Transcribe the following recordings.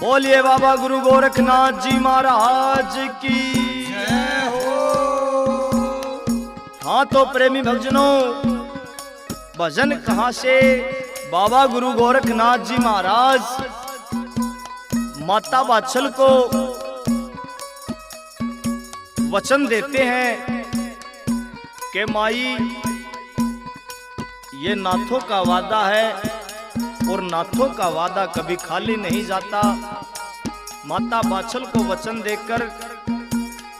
बोलिए बाबा गुरु गोरखनाथ जी महाराज की जय हो। हाँ तो प्रेमी भक्तजनों, भजन कहाँ से बाबा गुरु गोरखनाथ जी महाराज माता वात्सल को वचन देते हैं कि माई ये नाथों का वादा है और नाथों का वादा कभी खाली नहीं जाता। माता वात्सल को वचन देकर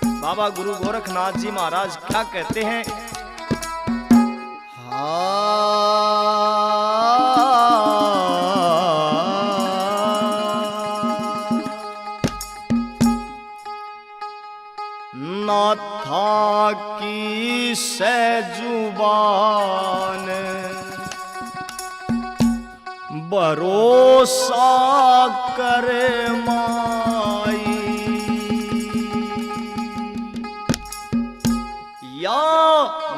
बाबा गुरु गोरखनाथ जी महाराज क्या कहते हैं? नाथा की सजुबान भरोसा कर माई, या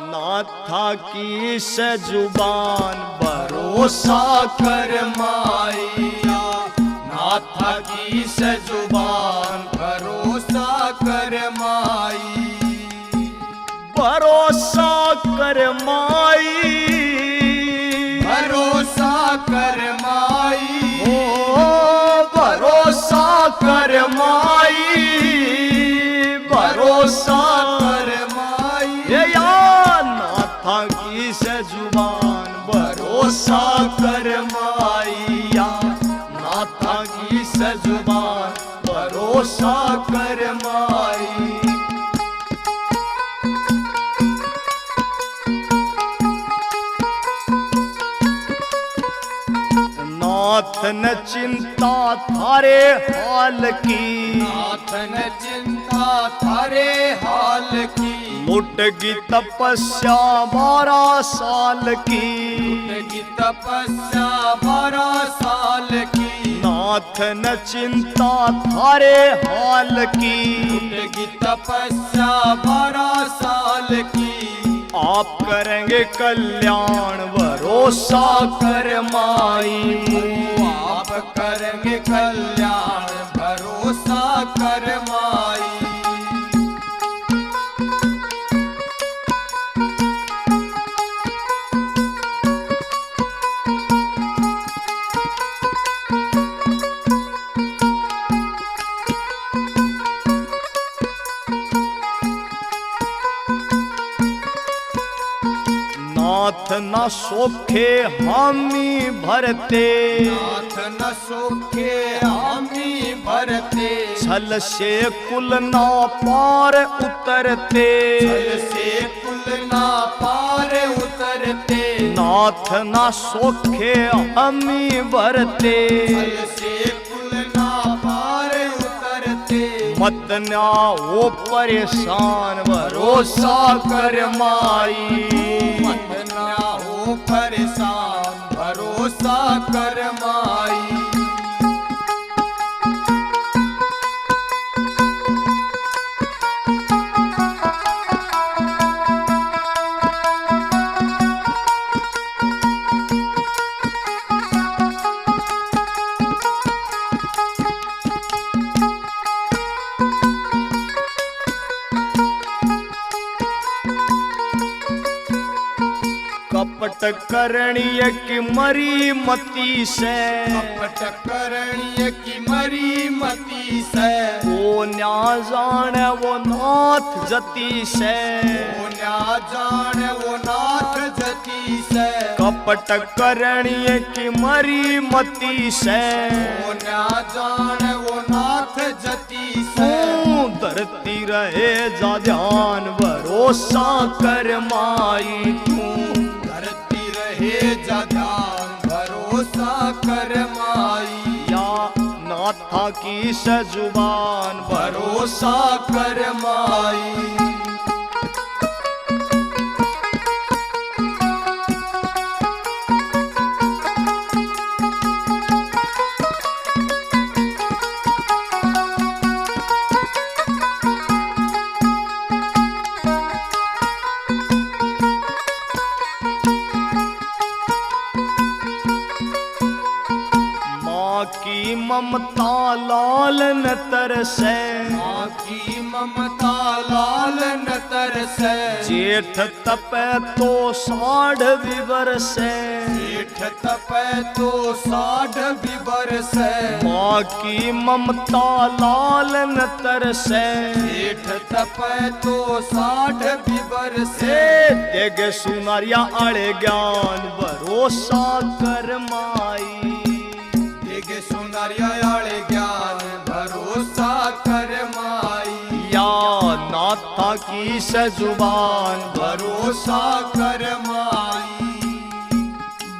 नाथा की सजुबान भरोसा कर माइया, नाथा की सजुबान भरोसा कर माई, भरोसा कर माई, भरोसा कर माई, ओ भरोसा कर माई, भरोसा कर माई, ये या नाथा की सजुबान भरोसा कर माइया, नाथा की सजुबान भरोसा कर माई। नाथ न चिंता थारे हाल की, नाथ न चिंता थारे हाल की, लुटगी तपस्या 12 साल की, लुटगी तपस्या 12 साल की, नाथ न चिंता थारे हाल की, लुटगी तपस्या 12 साल की, आप करेंगे कल्याण भरोसा कर माई, आप करेंगे कल्याण भरोसा कर माई। नाथ न सोखे हामी भरते, नाथ न सोखे हामी भरते, छल से कुल ना पार उतरते, छल से कुल ना पार उतरते, नाथ न सोखे हामी भरते, छल से कुल ना पार उतरते, मत ना हो परेशान भरोसा कर माई, मत ना हो परेशान भरोसा कर माई। कपट करणीय की मरी मती से, कपट करणीय की मरी मती से, वो न्या जाने वो नाथ जती से, वो न्या जाने वो नाथ जती से, कपट करणीय की मरी मती से, वो न्या जाने वो नाथ जती से, धरती रहे जा ध्यान भरोसा कर माई, तू धरती रहे जा ध्यान भरोसा कर माई, या नाथा की सजुबान भरोसा कर माई। ममता लाल न तरसै, माँ की ममता लाल न तरसै। जेठ तपै तो साढ़ भी बरसै, जेठ तपै तो साढ़ भी बरसै। माँ की ममता लाल न तरसै, जेठ तपै तो साढ़ भी बरसै। देग सुनारिया आले ज्ञान भरोसा कर माई, देगे सुनारिया आले ज्ञान भरोसा कर माई। या नाथा की सजुबान भरोसा कर माई।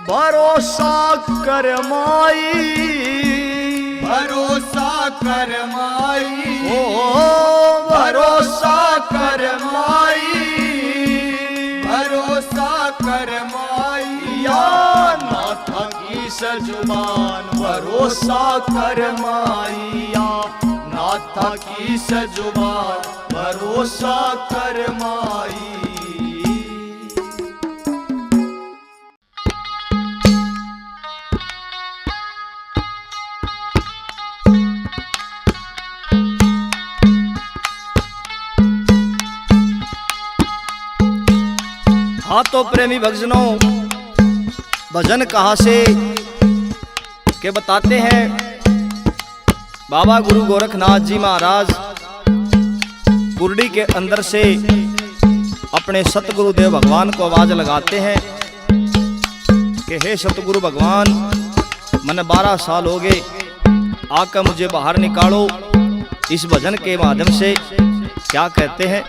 भरोसा कर माई, भरोसा कर माई। ओ भरोसा कर माई, भरोसा कर माई। या नाथा की सजुबान भरोसा कर माई, या नाथा की सजुबान भरोसा कर माई। हाँ तो प्रेमी भक्तजनों, भजन कहाँ से के बताते हैं। बाबा गुरु गोरखनाथ जी महाराज कुरडी के अंदर से अपने सतगुरुदेव भगवान को आवाज लगाते हैं कि हे सतगुरु भगवान, मैंने 12 साल हो गए, आकर मुझे बाहर निकालो। इस भजन के माध्यम से क्या कहते हैं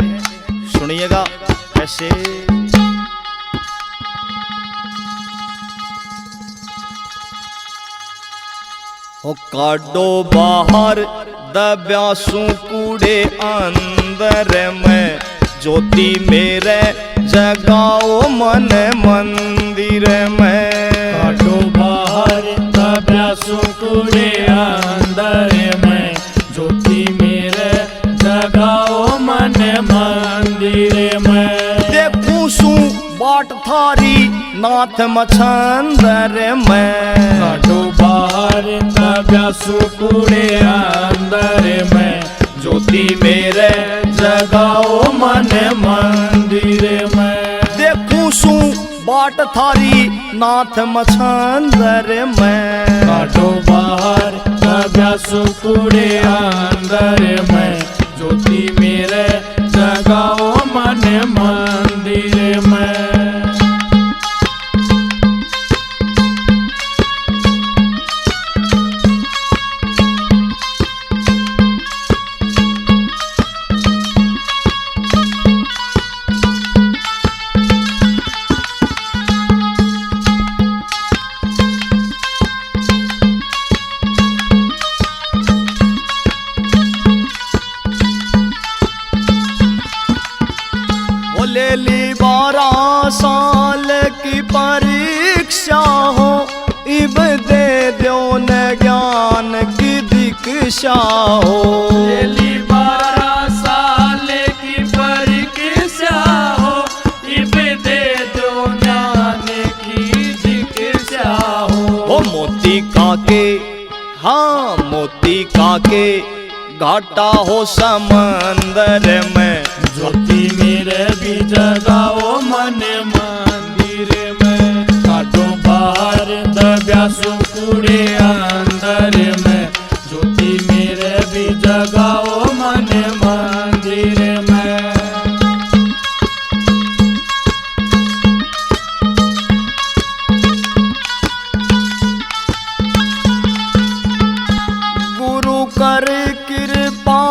सुनिएगा ऐसे। हो काडो बाहर दब्यासू कूड़े अंदर में, ज्योति मेरे जगाओ मन मंदिर में। काडो बाहर दब्यासू कूड़े अंदर में, ज्योति मेरे जगाओ मन मंदिर में। देखूं सू बाट थारी नाथ मछंदर में। काडो बाहर दब्यासू कूड़े अंदर में, ज्योति मेरे जगाओ मन मंदिर में। देखूं सू बाट थारी नाथ मछंदर में। काडो बाहर दब्यासू कूड़े अंदर में, ज्योति मेरे जगाओ मन मंदिर में। ले ली 12 साल की परीक्षा हो, इब दे दो न ज्ञान की दीक्षा हो। ले ली 12 साल की परीक्षा हो, इब दे दो ज्ञान की दीक्षा हो। ओ मोती काके, हाँ मोती काके घाटा हो समंदर में। ज्योति मेरे भी जगाओ मन मंदिर में। काडो बाहर दब्यासू कूड़े अंदर में, ज्योति मेरे भी जगाओ मन मंदिर में। गुरु कर कृपा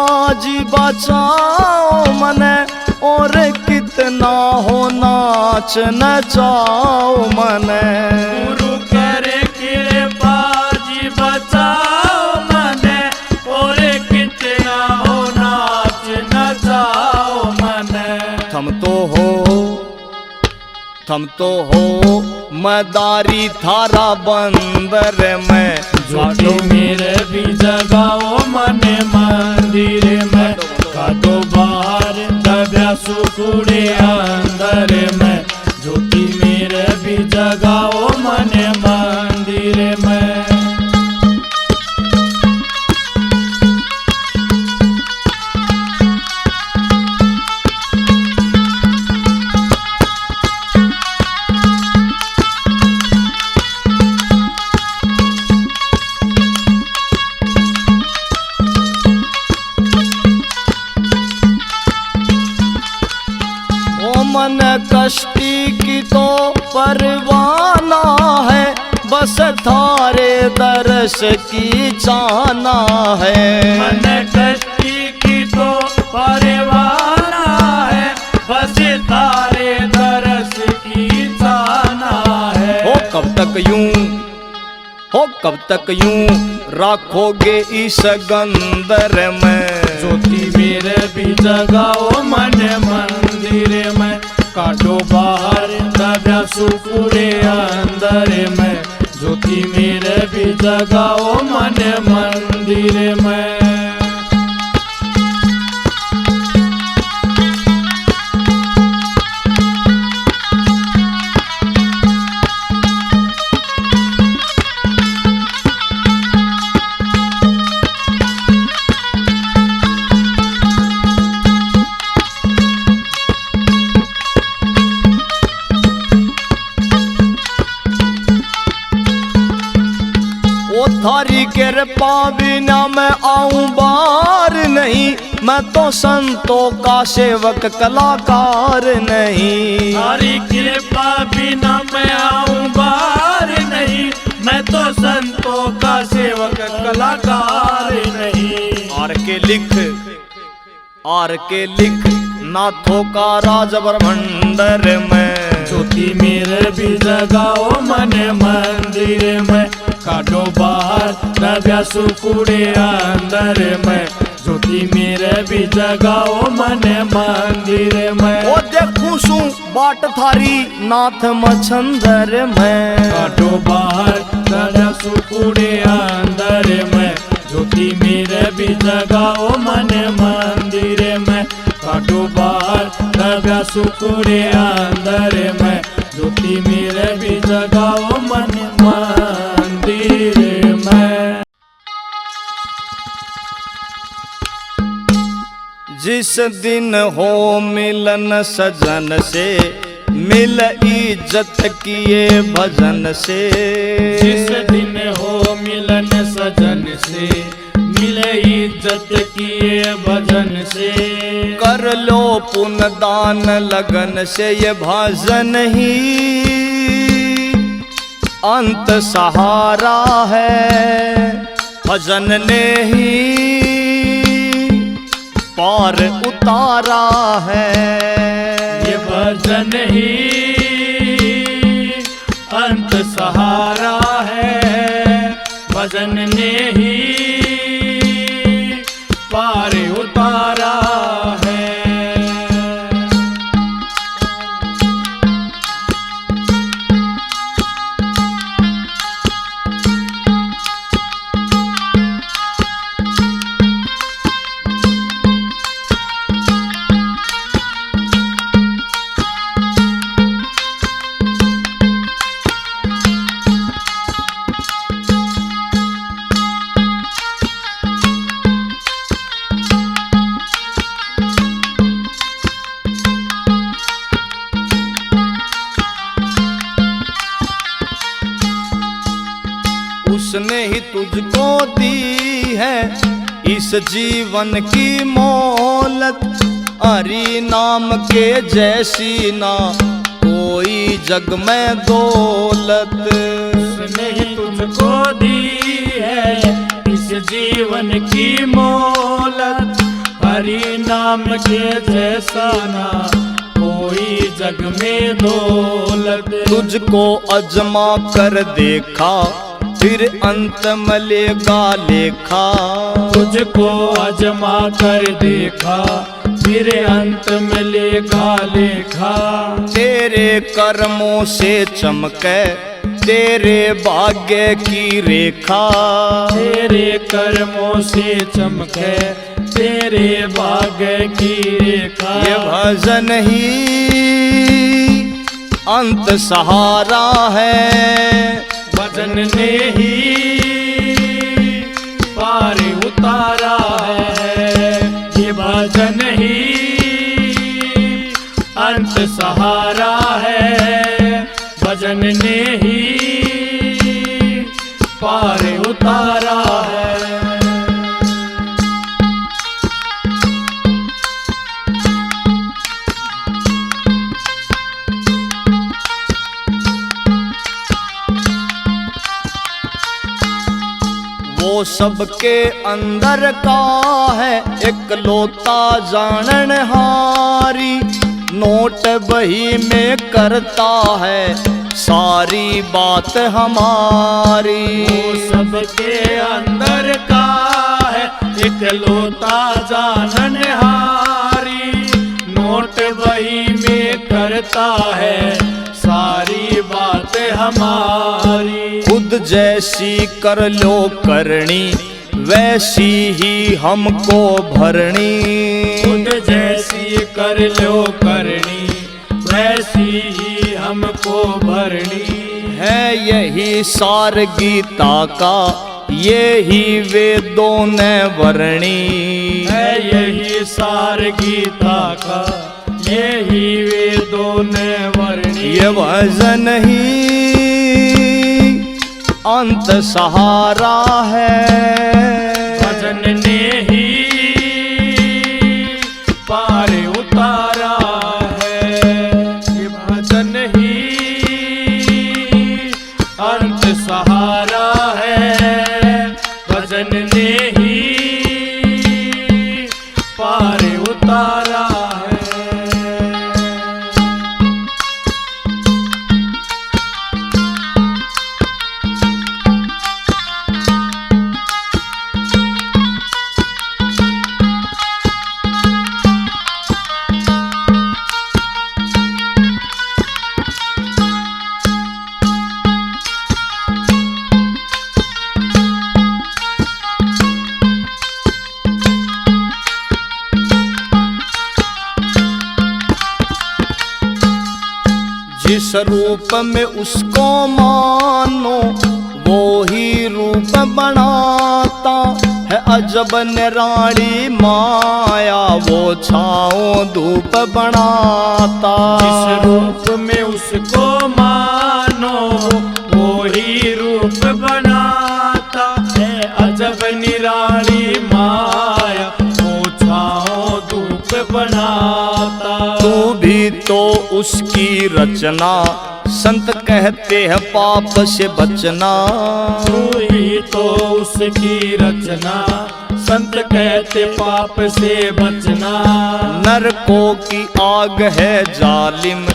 जी बचाओ मने, और कितना हो नाच नचाओ मने। गुरु करे कृपा जी बचाओ मने, और कितना हो नाच नचाओ मने। थम तो हो मदारी थारा बंदर में। ज्योति मेरे भी जगाओ मन मंदिर में। काडो बाहर दब्यासू कूड़े अंदर में, ज्योति मेरे भी जगाओ मन मंदिर में। मन कष्टी की तो परवाना है, बस थारे दर्श की चाहना है। मन कष्टी की तो परवाना है, बस तारे दर्श की चाहना है। हो कब तक यूं राखोगे इस गंदर में। ज्योति मेरे भी जगाओ मन मंदिर में, काटो बाहर दबा सुकुड़े अंदर में। ज्योति मेरे भी जगाओ मन मंदिर में। थारी कृपा बिना मैं आऊं बार नहीं, मैं तो संतों का सेवक कलाकार नहीं। थारी कृपा बिना मैं आऊं बार नहीं, मैं तो संतों का सेवक कलाकार नहीं। आर के लिख नाथों का राज ब्रह्मंडर में। ज्योति मेरे भी जगाओ मन मंदिर में, काटो बाहर दबा सुकुड़े अंदर में। ज्योति मेरे भी जगाओ मन मंदिर में। ओ देखूं सू बाट थारी नाथ मछंदर में। काटो बाहर दबा सुकुड़े अंदर में। ज्योति मेरे भी जगाओ मन मंदिर में, काटो बाहर दबा सुकुड़े अंदर में। ज्योति मेरे भी जगाओ मन मंदिर में। जिस दिन हो मिलन सजन से, मिल इज्जत किए भजन से। जिस दिन हो मिलन सजन से, मिले इज्जत किए भजन से। कर लो पुण्य दान लगन से, ये भजन ही अंत सहारा है। भजन ने ही पार उतारा है। ये भजन ही अंत सहारा है। भजन ने ही पार उतारा है। उसने ही तुझको दी है इस जीवन की मोहलत। हरि नाम के जैसी ना कोई जग में दौलत। उसने ही तुझको दी है इस जीवन की मोहलत। हरि नाम के जैसा ना कोई जग में दौलत। तुझको अजमा कर देखा फिर अंत मलेगा लेखा। तुझको अजमा कर देखा फिर अंत मिलेगा लेखा। तेरे कर्मों से चमके तेरे भाग्य की रेखा। तेरे कर्मों से चमके तेरे भाग्य की रेखा। ये भजन ही अंत सहारा है। भजन ने ही पार उतारा है। ये भजन ही अंत सहारा है। भजन ने ही पार उतारा है। वो सबके अंदर का है एकलौता जानन हारी। नोट बही में करता है सारी बात हमारी। वो सबके अंदर का है एकलौता जानन हारी। नोट बही में करता है सारी बात हमारी। खुद जैसी कर लो करनी वैसी ही हमको भरनी। खुद जैसी कर लो करनी वैसी ही हमको भरनी। है यही सार गीता का यही वेदों ने वर्णी। है यही सार गीता का यही वेदों ने वर्णी। ये भजन ही अंत सहारा है। भजन ने ही पार उतारा है। ये भजन ही अंत सहारा है। भजन ने ही पार उतारा है। जिस रूप में उसको मानो वो ही रूप बनाता है। अजब निराली माया वो छाओ धूप बनाता। जिस रूप में उसको मानो वो ही रूप बनाता है। अजब निराली माया वो छाओ धूप बनाता। तू भी तो उसकी रचना संत कहते हैं पाप से बचना। तू ही तो उसकी रचना संत कहते पाप से बचना। नरकों की आग है जालिम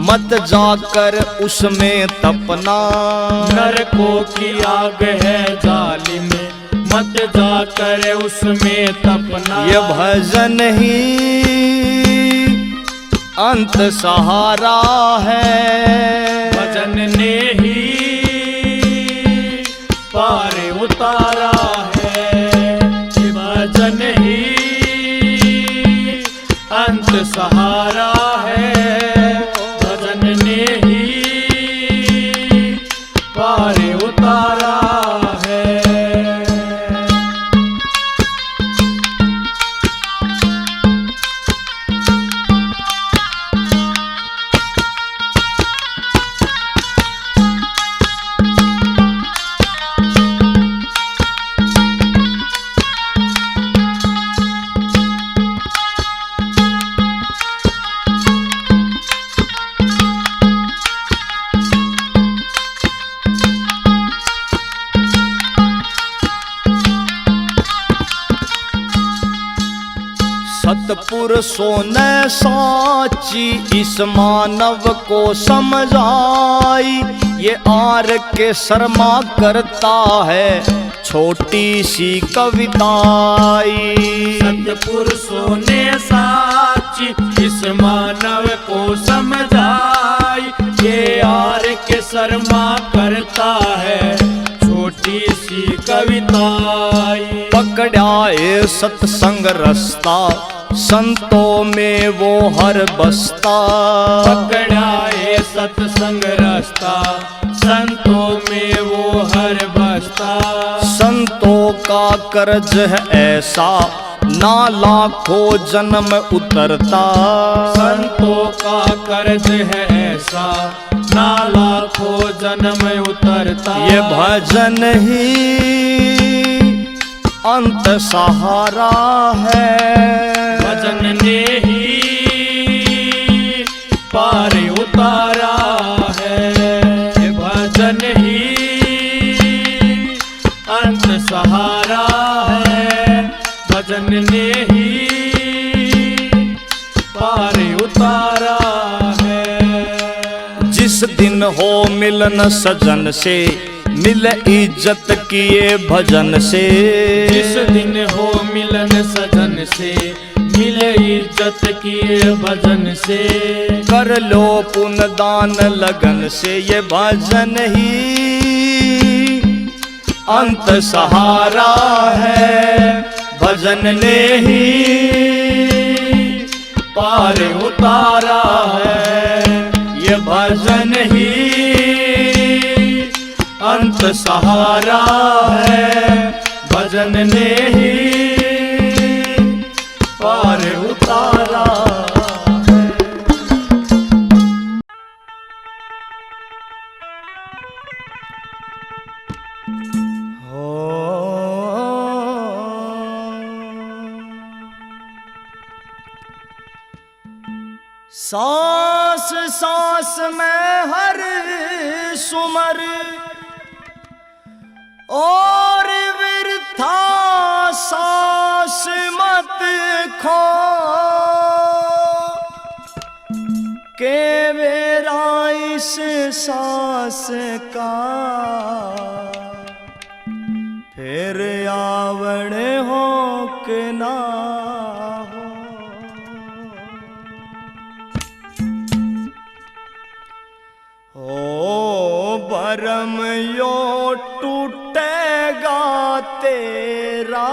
मत जाकर उसमें तपना। नरकों की आग है जालिम मत जाकर उसमें तपना। ये भजन ही अंत सहारा है। भजन ने ही पार उतारा है। ये भजन ही अंत सहारा है। भजन ने ही पार उतारा है। सतपुरुषों ने साची इस मानव को समझाई। ये आर के शर्मा करता है छोटी सी कविताई। सतपुरुषों ने साची इस मानव को समझाई। ये आर के शर्मा करता है छोटी सी कविताई। पकड़ा ये सत्संग रस्ता संतों में वो हर बस्ता। पकड़ा ये सत्संग रास्ता संतों में वो हर बस्ता। संतों का कर्ज है ऐसा ना लाखों जन्म उतरता। संतों का कर्ज है ऐसा ना लाखों जन्म उतरता। ये भजन ही अंत सहारा है। भजन ने ही पार उतारा है। ये भजन ही अंत सहारा ने ही पार उतारा है। जिस दिन हो मिलन सजन से, मिले इज्जत किए भजन से। जिस दिन हो मिलन सजन से, मिले इज्जत किए भजन से। कर लो पुण्य दान लगन से, ये भजन ही अंत सहारा है। भजन ने ही पार उतारा है। ये भजन ही अंत सहारा है। भजन ने ही पार उतारा है। सांस सांस में हर सुमर और वृथा सांस मत खो के मेरा इस सांस का फिर आवड़ हो के ना हो। भरम यो टूटेगा तेरा,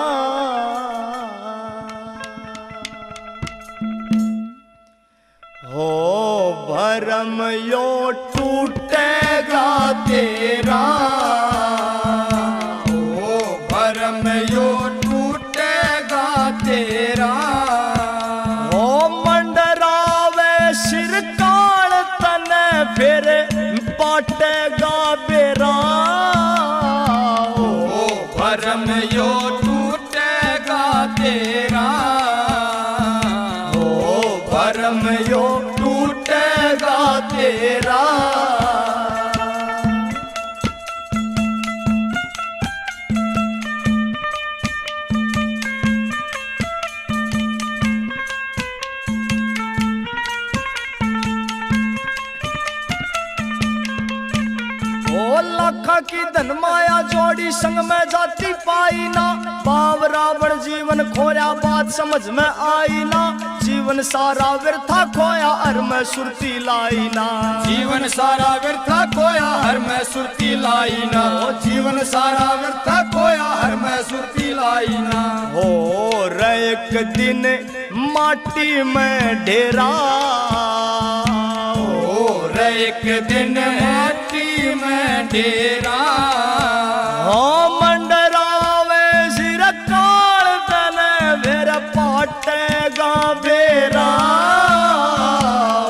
हो भरम यो टूटेगा तेरा। ओ भरम यो टूटेगा तेरा। हो मंडरावे सिर काल तने फिर पाटेगा बेरा। ओ भरम यो टूटेगा तेरा। हो भरम यो टूटेगा तेरा। लाखा की धन माया जोड़ी संग में जाती पाई ना। पाव रावण जीवन खोया बात समझ में आई ना। जीवन सारा व्यर्था खोया हर में सुरती लाई ना। जीवन सारा व्यर्था खोया हर में सुरती लाई ना। जीवन सारा व्यर्था खोया हर में सुरती लाई ना। हो रहे एक दिन माटी में ढेरा। हो रहे एक दिन माटी में डेरा। हो मंडरावे सिर काल तने फिर पाटेगा बेरा।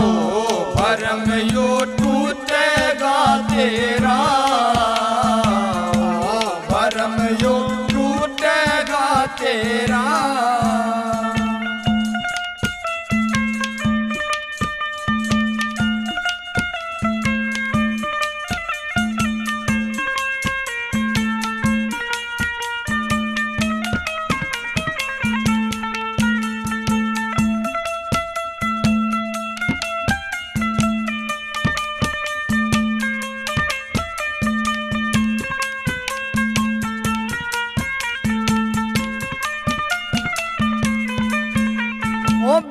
ओ भरम यो टूटेगा तेरा। ओ भरम यो टूटेगा तेरा।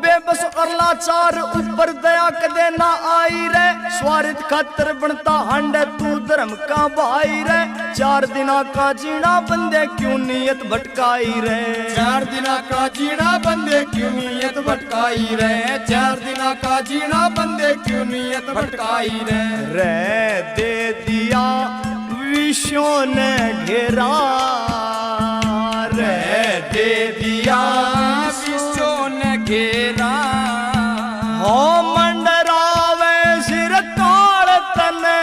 बेबस और लाचार ऊपर दया कदे ना आई रे। स्वार्थ खातर बनता हंड तू धर्म का भाई रे। 4 दिना का जीना बंदे क्यों नियत भटकाई रे। 4 दिना का जीना बंदे क्यों नियत भटकाई रे। 4 दिना का जीना बंदे क्यों नियत भटकाई रे। दे दिया विषयों ने घेरा। रे दे दिया विषयों ने घेरा। हो मंडरावे सिर काल तने।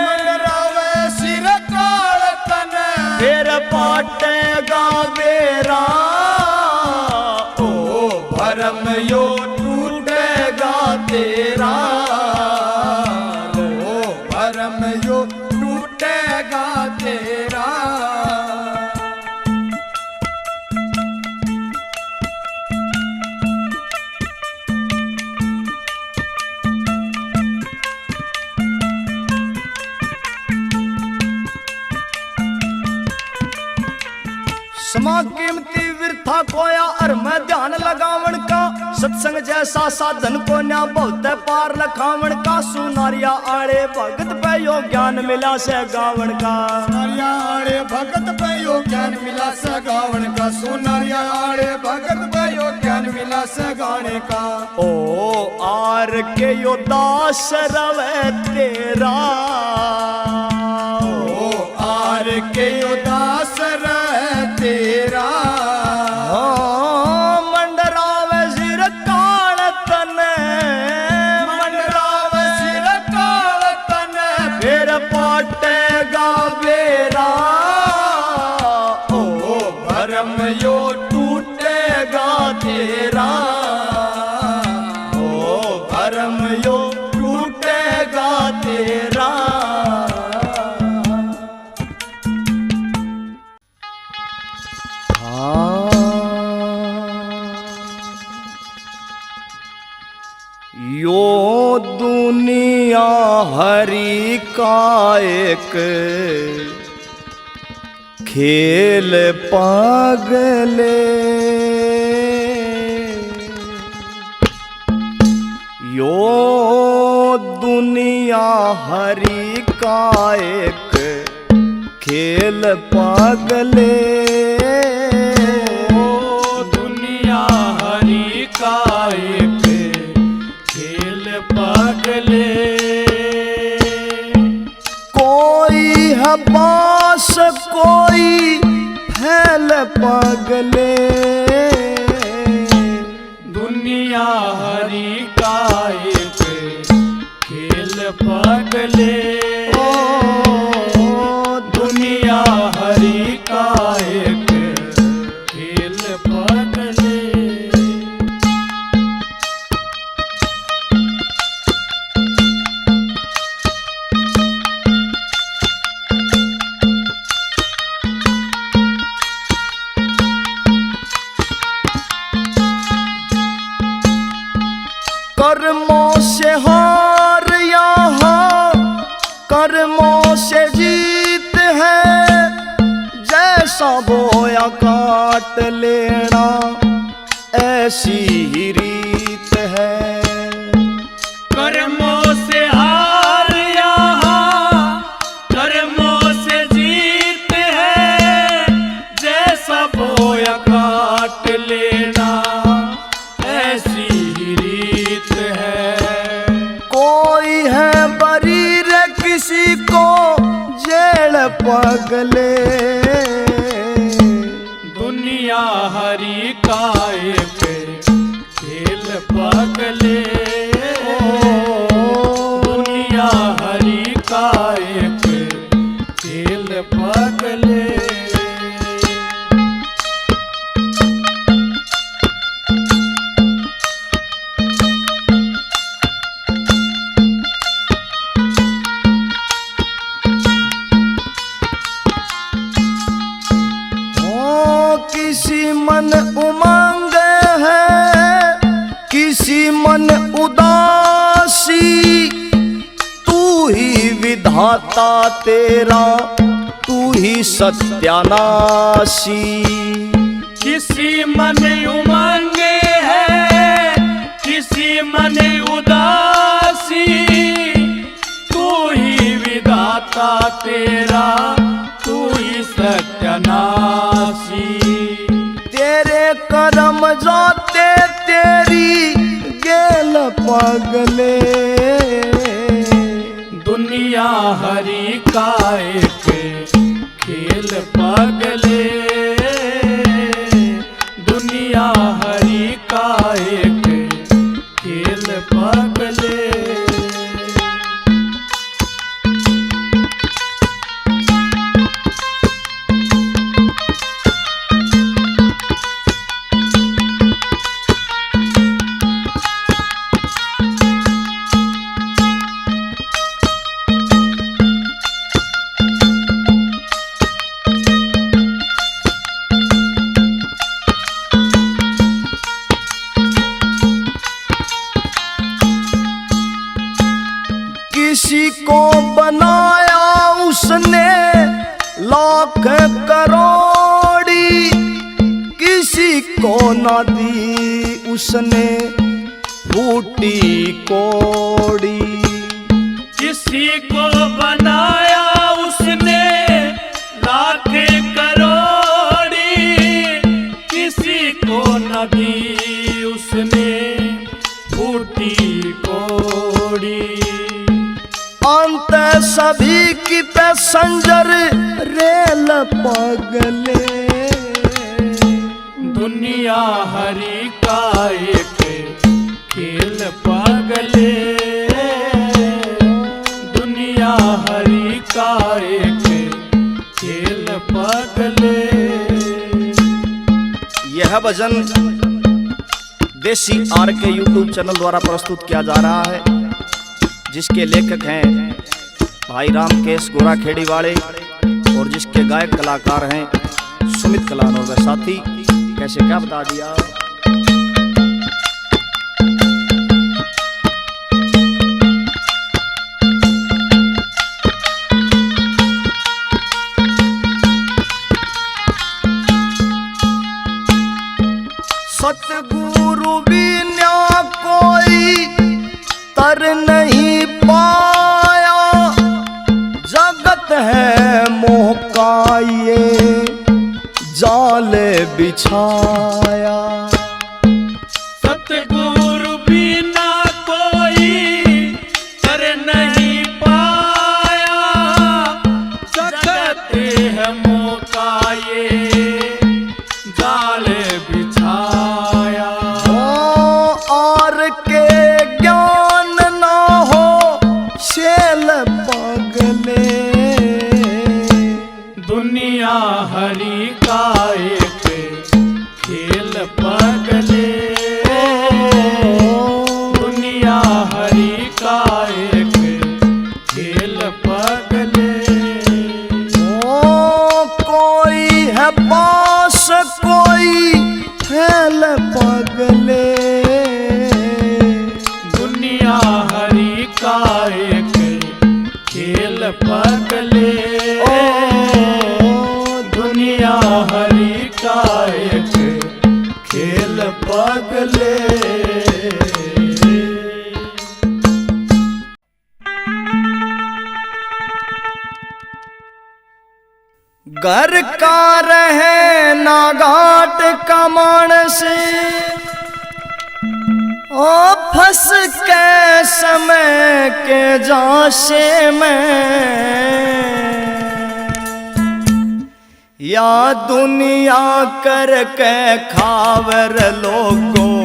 मंडरावे सिर काल तने फिर पाटेगा बेरा। ओ भरम यो टूटेगा तेरा। ओ भरम यो टूटेगा तेरा। जीवा कीमती विरथा कोया और मैं ध्यान लगावण का सत्संग जैसा साधन को न्या बहुत पार लखावण का सुनारिया आड़े भगत पे यो ज्ञान मिला से गावण का सुनारिया आड़े भगत पे यो ज्ञान मिला से गावण का सुनारिया आड़े भगत पे यो ज्ञान मिला से गाने का ओ आर के यो दास रवे तेरा ओ आर के यो दास रहे तेरा मंडरावे सिर काल तने मंडरावे सिर काल तने फिर पाटेगा बेरा ओ भरम यो टूटेगा तेरा ओ भरम यो टूटेगा तेरा यो दुनिया हरि का एक खेल पागले यो दुनिया हरि का एक खेल पागले दुनिया हरि का एक खेल पागले कोई है बास कोई फैल पागले दुनिया हरि का एक खेल पागले दुनिया हरि का एक खेल पागले कर्मों से हार यहाँ कर्मों से जीत है जैसा बोया काट लेना ऐसी ही रीत है कर्मों से हार यहाँ कर्मों से जीत है जैसा बोया काट लेना ऐसी ही रीत है कोई है बरी रे किसी को जेल पगले दुनिया हरि का एक खेल पागले दुनिया हरि का एक खेल पागले किसी मन उमंग है किसी मन उदासी तू ही विधाता तेरा तू ही सत्यानाशी किसी मन उमंग है किसी मन उदासी तू ही विधाता तेरा तू ही सत्यानाशी तेरे कर्म जाते तेरी गेल पगले दुनिया हरि का एक खेल पागले दुनिया हरि का एक खेल पागले किसी को बनाया उसने लाख करोड़ी को ना दी उसने फूटी कोड़ी, किसी को बनाया उसने लाखे करोड़ी, किसी को न दी उसने फूटी कोड़ी। अंत सभी की पैसेंजर रेल पगले, दुनिया हरि का एक खेल पगले, दुनिया हरि का एक खेल पगले। यह भजन देसी आर के यूट्यूब चैनल द्वारा प्रस्तुत किया जा रहा है, जिसके लेखक हैं भाई रामकेश गोराखेड़ी वाले और जिसके गायक कलाकार हैं सुमित कलानौर व साथी। कैसे क्या बता दिया। सतगुरु बिना कोई तर नहीं पाया, जगत है मोह का ये जाल बिछाया। सतगुरु बिना कोई कर नहीं पाया, जगत है मोह का ये जाल बिछाया। और के ज्ञान ना हो शेल पगले, दुनिया हरि का एक खेल पगले, दुनिया हरि का एक खेल पगले। ओ कोई है पास कोई फैल पगले, दुनिया हरि का एक खेल पगले, दुनिया हरि का एक खेल पगले। घर का रहे ना घाट का मानस, ओ फंस के समय के जाशे में, या दुनिया करके खावर लोगों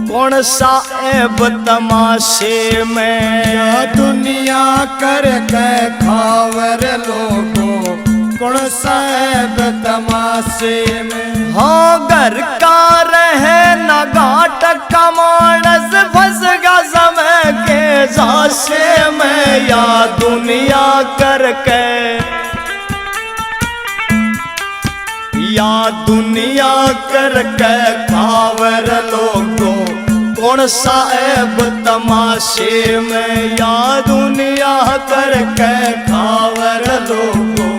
कौन सा ऐब तमाशे में, या दुनिया करके खावर लोगों कौन सा ऐब तमाशे में। हाँ घर का रहे न घाट का मानस, फंस का समय के जाशे में, या दुनिया करके, या दुनिया करके खावर लोगों कौन सा ऐब तमाशे में, या दुनिया करके खावर लोगों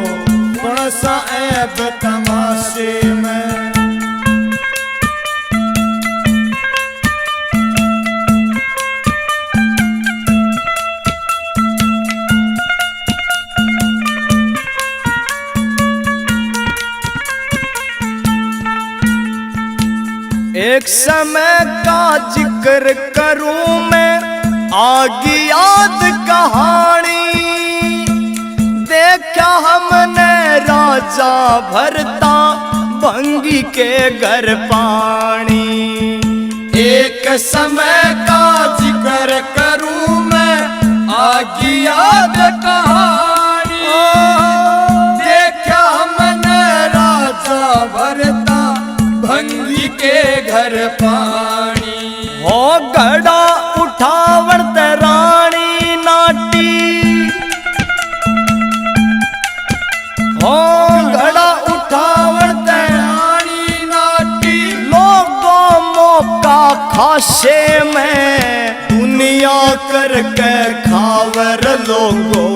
कौन सा ऐब तमाशे में। एक समय का जिक्र करूं मैं, आगे याद कहानी, देखा हमने राजा भरता भंगी के घर पानी। एक समय का जिक्र करूं मैं, आगे याद कहानी, देखा हमने राजा भरता भंगी के घर पानी। हो गड़ा उठावण रानी नाटी, हो गड़ा उठावण रानी नाटी, लोगों मौका खासे में, दुनिया करके खावर लोगों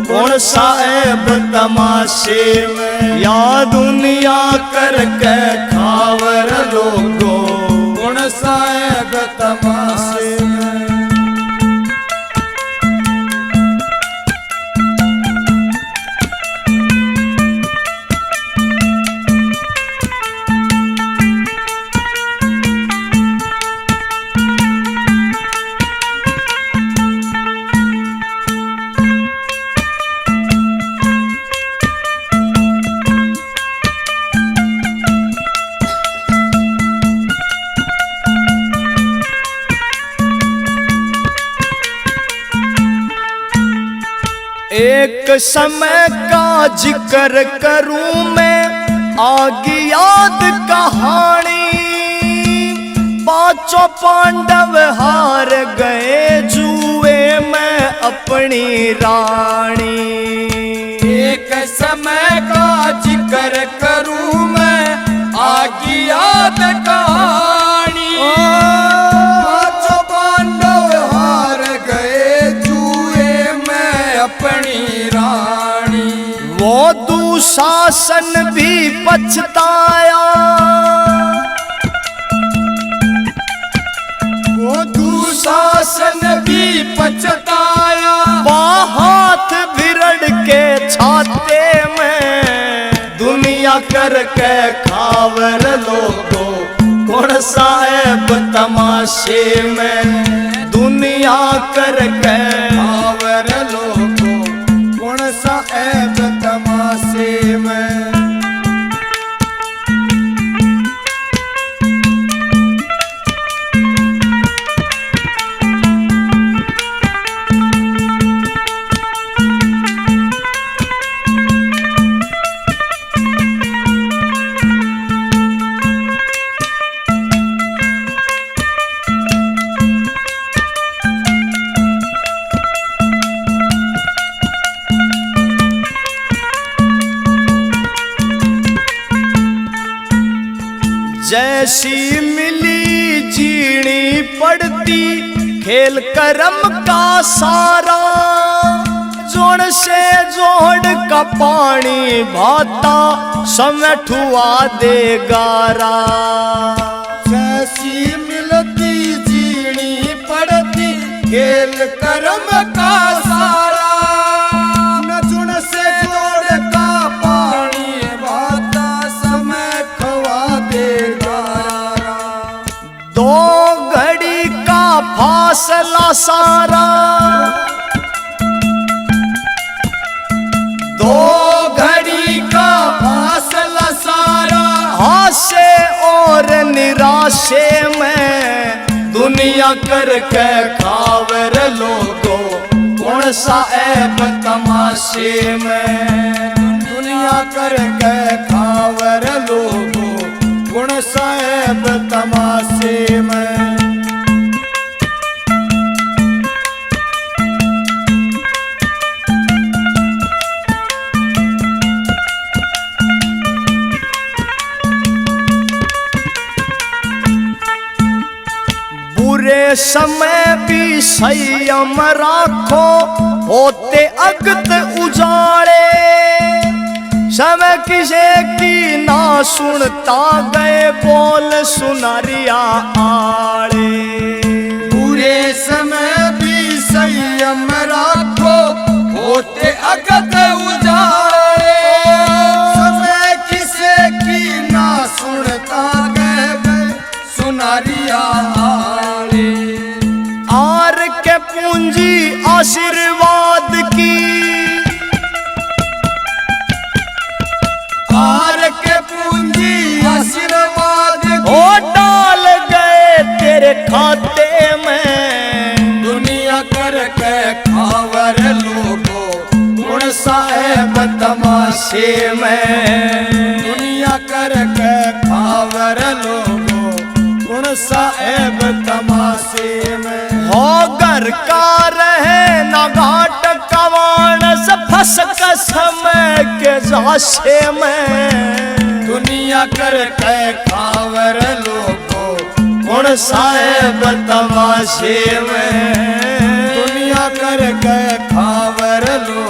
कौन सा ऐब तमाशे में, या दुनिया करके खावर लोगों एक समय का जिक्र करूं मैं, आगे याद कहानी। पांचों पांडव हार गए जुए में अपनी रानी। एक समय का जिक्र करूं मैं, आगे याद कहानी। पांचों पांडव हार गए जुए में अपनी रानी। वो दुशासन भी पछताया, वो दुशासन भी पछताया। हाथ भिरड़ के छाते में, दुनिया करके खावर लोगो कौन साहेब तमाशे में। दुनिया करके खावर लोगो कौन साहेब तमाशे में। जैसी मिली जीनी पड़ती, खेल करम का सारा। जोड़ से जोड़ का पानी भाता, समेठुआ दे गारा। जैसी मिलती जीनी पड़ती, खेल करम का सारा। न जुड़ से जोड़ का पानी भाता, समय खवा दे गारा। दो घड़ी का फासला सारा, दो घड़ी का फासला सारा। हासे और निराशे में, दुनिया करके खावर लोगो कौन सा ऐब तमाशे में। दुनिया करके खावर लोगो कौन सा ऐब तमाशे में। बुरे समय भी संयम राखो, होते अगत उजाड़े। समय किसे की ना सुनता, गए बोल सुनारिया आड़े। बुरे समय भी संयम राखो, होते अगत उजाड़े। समय किसे की ना सुनता, गए सुनारिया आड़े। आर के पूंजी आशीर्वाद की, आर के पूंजी आशीर्वाद ओ डाल गए तेरे खाते में। दुनिया करके खावर लोगो कौन सा ऐब तमाशे में। दुनिया करके खावर लोगो कौन सा ऐब तमाशे में। हो घर का रहे न घाट कवाण, से फंस का समय के जाशे में। दुनिया करके खावर लोगो कौन सा ऐब तमाशे में। दुनिया करके खावर लोगो